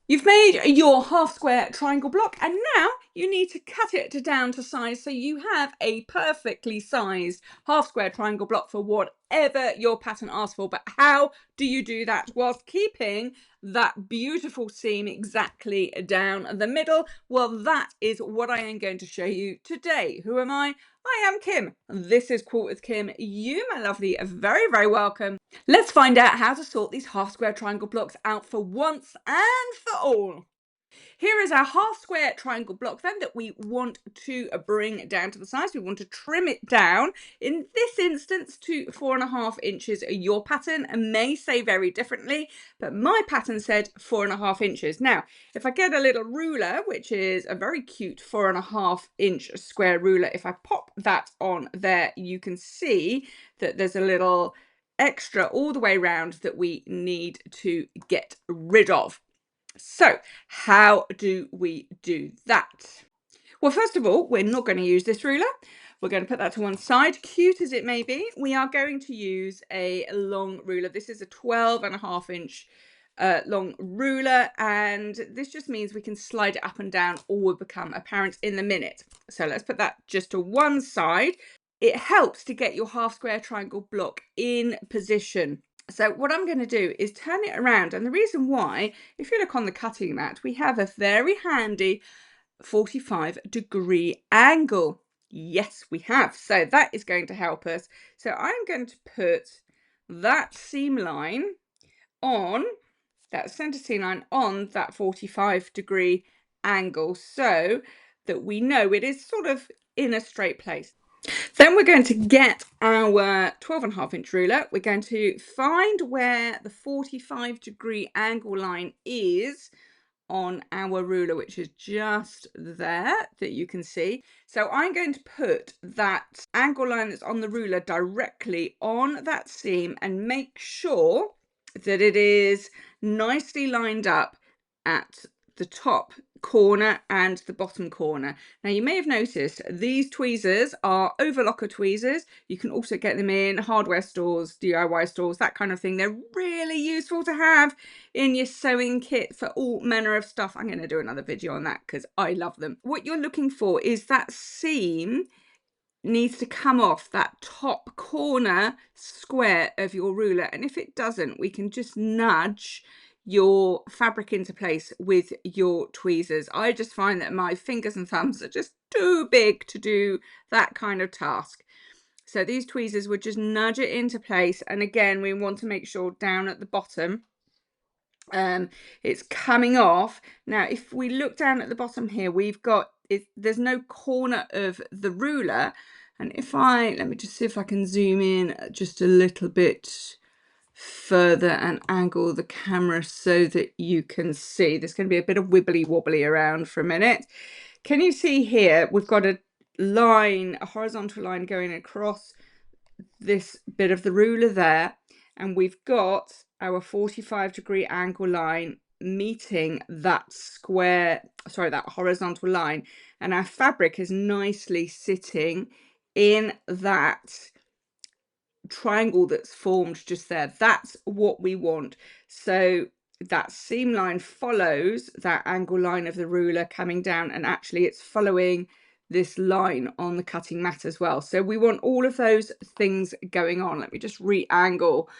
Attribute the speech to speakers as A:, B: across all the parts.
A: You've made your half square triangle block and now you need to cut it down to size so you have a perfectly sized half square triangle block for whatever your pattern asks for. But how do you do that whilst keeping that beautiful seam exactly down the middle? Well, that is what I am going to show you today. Who am I? I am Kim. This is Quilt with Kim. You, my lovely, are very, very welcome. Let's find out how to sort these half square triangle blocks out for once and for all. Here is our half square triangle block then that we want to bring down to the size. We want to trim it down, in this instance, to 4.5 inches. Your pattern may say very differently, but my pattern said 4.5 inches. Now, if I get a little ruler, which is a very cute 4.5 inch square ruler, if I pop that on there, you can see that there's a little extra all the way around that we need to get rid of. So how do we do that? Well, first of all, we're not going to use this ruler. We're going to put that to one side. Cute as it may be, we are going to use a long ruler. This is a 12.5 inch long ruler, and this just means we can slide it up and down. All will become apparent in a minute. So let's put that just to one side. It helps to get your half square triangle block in position. So what I'm going to do is turn it around, and the reason why, if you look on the cutting mat, we have a very handy 45-degree angle. Yes, we have. So that is going to help us. So I'm going to put that seam line on, that center seam line on that 45-degree angle, so that we know it is sort of in a straight place. Then we're going to get our 12.5 inch ruler. We're going to find where the 45-degree angle line is on our ruler, which is just there that you can see. So I'm going to put that angle line that's on the ruler directly on that seam and make sure that it is nicely lined up at the top corner and the bottom corner. Now, you may have noticed these tweezers are overlocker tweezers. You can also get them in hardware stores, DIY stores, that kind of thing. They're really useful to have in your sewing kit for all manner of stuff. I'm going to do another video on that because I love them. What you're looking for is that seam needs to come off that top corner square of your ruler, and if it doesn't, we can just nudge your fabric into place with your tweezers. I just find that my fingers and thumbs are just too big to do that kind of task. So these tweezers would just nudge it into place, and again, we want to make sure down at the bottom it's coming off. Now, if we look down at the bottom here, we've got there's no corner of the ruler, and if let me just see if I can zoom in just a little bit further and angle the camera so that you can see. There's going to be a bit of wibbly wobbly around for a minute. Can you see here we've got a line, a horizontal line going across this bit of the ruler there, and we've got our 45-degree angle line meeting that that horizontal line, and our fabric is nicely sitting in that triangle that's formed just there. That's what we want. So that seam line follows that angle line of the ruler coming down, and actually it's following this line on the cutting mat as well. So we want all of those things going on. Let me just re-angle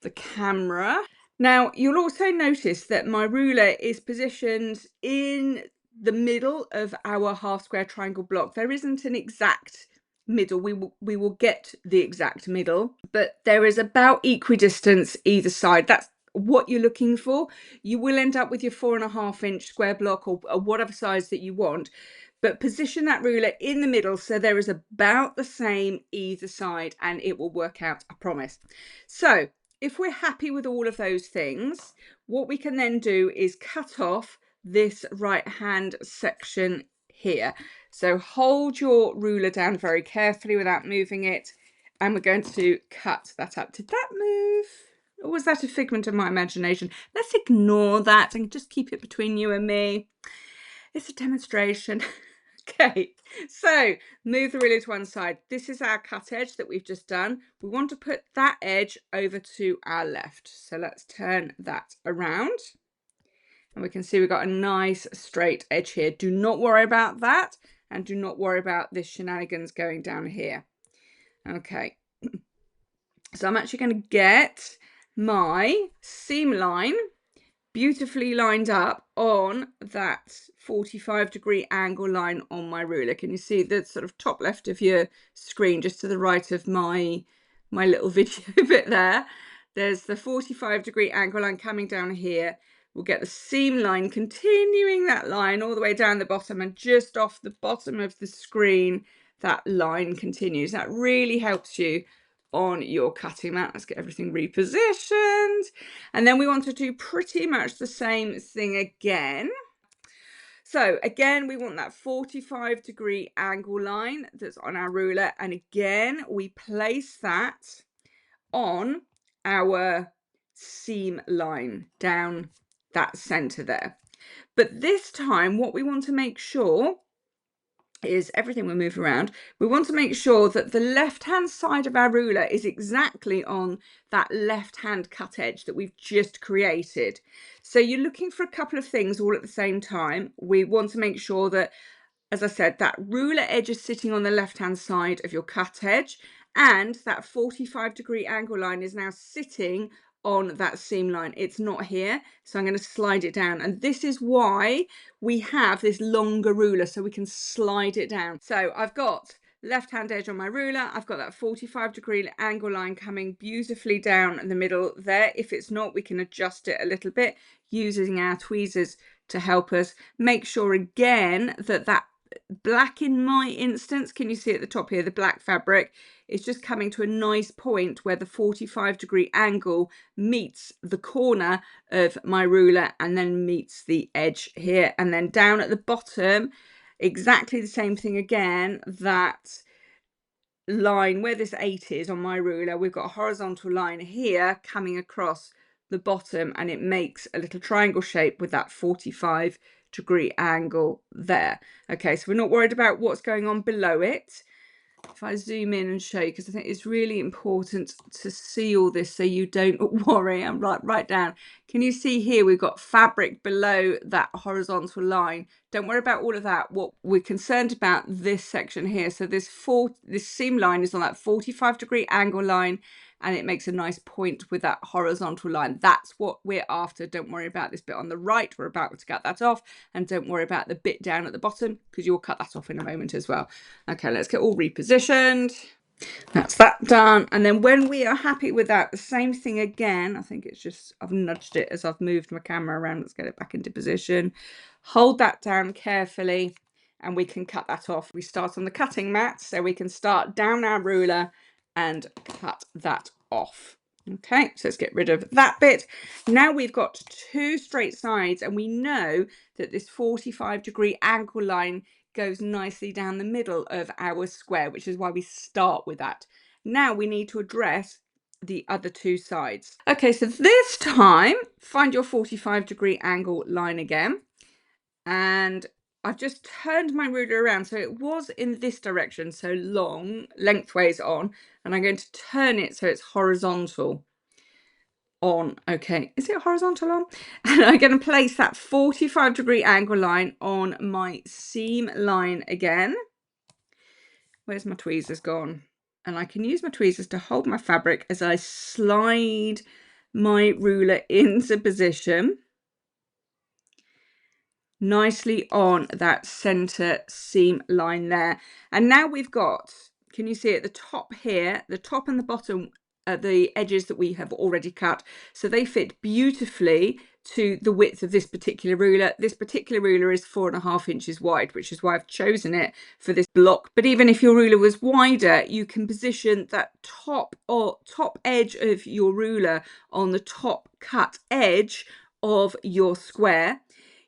A: the camera. Now, you'll also notice that my ruler is positioned in the middle of our half square triangle block. There isn't an exact middle. We will get the exact middle, but there is about equidistance either side. That's what you're looking for. You will end up with your 4.5 inch square block, or whatever size that you want, but position that ruler in the middle so there is about the same either side, and it will work out, I promise. So if we're happy with all of those things, what we can then do is cut off this right hand section here. So hold your ruler down very carefully without moving it, and we're going to cut that up. Did that move? Or was that a figment of my imagination? Let's ignore that and just keep it between you and me. It's a demonstration. Okay, so move the ruler to one side. This is our cut edge that we've just done. We want to put that edge over to our left. So let's turn that around. And we can see we've got a nice straight edge here. Do not worry about that, and do not worry about this shenanigans going down here. Okay, so I'm actually going to get my seam line beautifully lined up on that 45-degree angle line on my ruler. Can you see the sort of top left of your screen, just to the right of my little video bit there? There's the 45-degree angle line coming down here. We'll get the seam line continuing that line all the way down the bottom, and just off the bottom of the screen that line continues. That really helps you on your cutting mat. Let's get everything repositioned, and then we want to do pretty much the same thing again. So again, we want that 45-degree angle line that's on our ruler, and again we place that on our seam line down that center there. But this time what we want to make sure is, everything will move around, we want to make sure that the left hand side of our ruler is exactly on that left hand cut edge that we've just created. So you're looking for a couple of things all at the same time. We want to make sure that, as I said, that ruler edge is sitting on the left hand side of your cut edge, and that 45-degree angle line is now sitting on that seam line. It's not here, so I'm going to slide it down, and this is why we have this longer ruler, so we can slide it down. So I've got left hand edge on my ruler, I've got that 45-degree angle line coming beautifully down in the middle there. If it's not, we can adjust it a little bit using our tweezers to help us. Make sure again that that black, in my instance, can you see at the top here, the black fabric is just coming to a nice point where the 45-degree angle meets the corner of my ruler and then meets the edge here. And then down at the bottom, exactly the same thing again. That line where this 8 is on my ruler, we've got a horizontal line here coming across the bottom, and it makes a little triangle shape with that 45-degree angle there. Okay, so we're not worried about what's going on below it. If I zoom in and show you, because I think it's really important to see all this so you don't worry. I'm right down. Can you see here we've got fabric below that horizontal line? Don't worry about all of that. What we're concerned about, this section here. So this seam line is on that 45-degree angle line, and it makes a nice point with that horizontal line. That's what we're after. Don't worry about this bit on the right. We're about to cut that off, and don't worry about the bit down at the bottom, because you'll cut that off in a moment as well. Okay, let's get all repositioned. That's that done. And then when we are happy with that, the same thing again. I think it's just, I've nudged it as I've moved my camera around. Let's get it back into position. Hold that down carefully, and we can cut that off. We start on the cutting mat, so we can start down our ruler and cut that off. Okay, so let's get rid of that bit. Now we've got two straight sides, and we know that this 45-degree angle line goes nicely down the middle of our square, which is why we start with that. Now we need to address the other two sides. Okay, so this time, find your 45-degree angle line again, and I've just turned my ruler around, so it was in this direction, so long, lengthways on, and I'm going to turn it so it's horizontal on. Okay, is it horizontal on? And I'm going to place that 45-degree angle line on my seam line again. Where's my tweezers gone? And I can use my tweezers to hold my fabric as I slide my ruler into position nicely on that center seam line there. And now we've got, can you see at the top here, the top and the bottom are the edges that we have already cut, so they fit beautifully to the width of this particular ruler. This particular ruler is 4.5 inches wide, which is why I've chosen it for this block. But even if your ruler was wider, you can position that top edge of your ruler on the top cut edge of your square.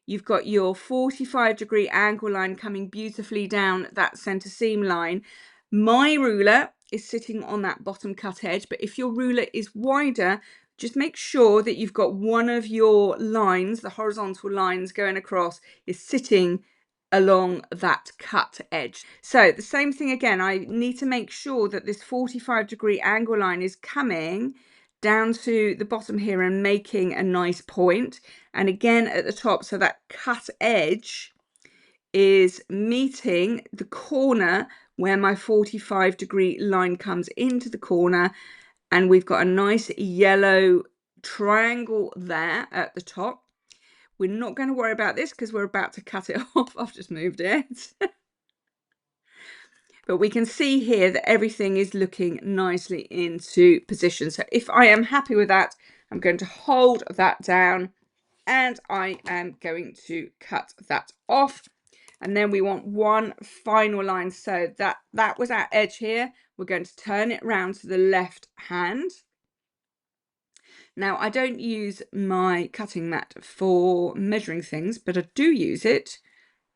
A: You've got your 45-degree angle line coming beautifully down that center seam line. My ruler is sitting on that bottom cut edge, but if your ruler is wider, just make sure that you've got one of your lines, the horizontal lines going across, is sitting along that cut edge. So the same thing again, I need to make sure that this 45-degree angle line is coming down to the bottom here and making a nice point. And again at the top, so that cut edge is meeting the corner where my 45-degree line comes into the corner, and we've got a nice yellow triangle there at the top. We're not going to worry about this because we're about to cut it off. I've just moved it. But we can see here that everything is looking nicely into position. So if I am happy with that, I'm going to hold that down and I am going to cut that off. And then we want one final line. So that was our edge here. We're going to turn it round to the left hand. Now, I don't use my cutting mat for measuring things, but I do use it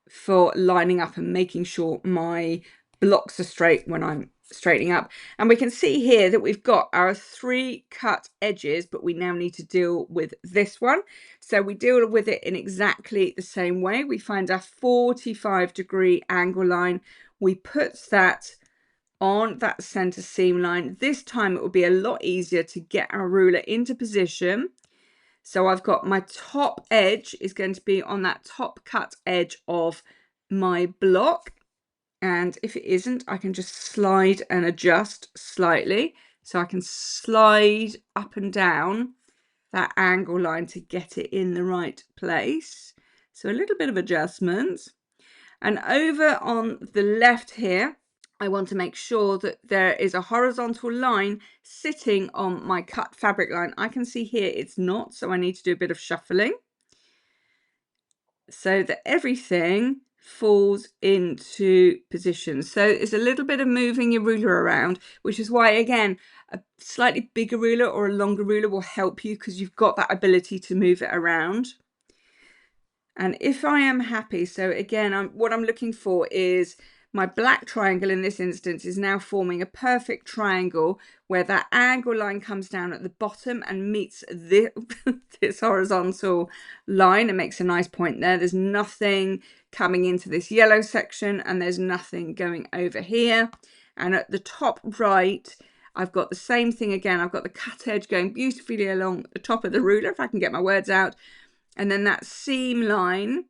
A: for lining up and making sure my blocks are straight when I'm straightening up. And we can see here that we've got our 3 cut edges, but we now need to deal with this one. So we deal with it in exactly the same way. We find our 45-degree angle line. We put that on that center seam line. This time it will be a lot easier to get our ruler into position. So I've got my top edge is going to be on that top cut edge of my block. And if it isn't, I can just slide and adjust slightly. So I can slide up and down that angle line to get it in the right place. So a little bit of adjustment. And over on the left here, I want to make sure that there is a horizontal line sitting on my cut fabric line. I can see here it's not, so I need to do a bit of shuffling so that everything falls into position. So it's a little bit of moving your ruler around, which is why, again, a slightly bigger ruler or a longer ruler will help you because you've got that ability to move it around. And if I am happy, so again, what I'm looking for is my black triangle in this instance is now forming a perfect triangle where that angle line comes down at the bottom and meets this horizontal line and makes a nice point there. There's nothing coming into this yellow section and there's nothing going over here. And at the top right, I've got the same thing again. I've got the cut edge going beautifully along the top of the ruler, if I can get my words out. And then that seam line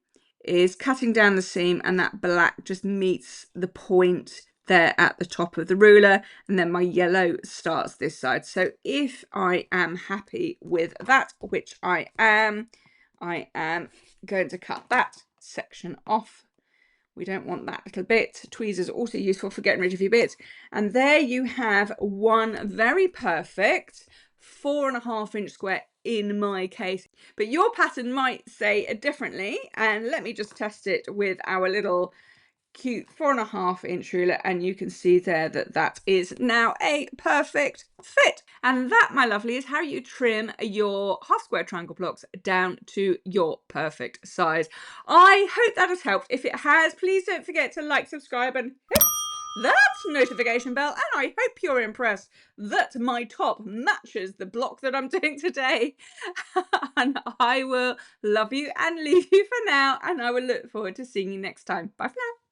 A: is cutting down the seam and that black just meets the point there at the top of the ruler, and then my yellow starts this side. So if I am happy with that, which I am going to cut that section off. We don't want that little bit. Tweezers are also useful for getting rid of your bits. And there you have one very perfect 4.5-inch square in my case, but your pattern might say it differently. And let me just test it with our little cute 4.5-inch ruler, and you can see there that that is now a perfect fit. And that, my lovely, is how you trim your half square triangle blocks down to your perfect size. I hope that has helped. If it has, please don't forget to like, subscribe and hit that notification bell, and I hope you're impressed that my top matches the block that I'm doing today. And I will love you and leave you for now, and I will look forward to seeing you next time. Bye for now.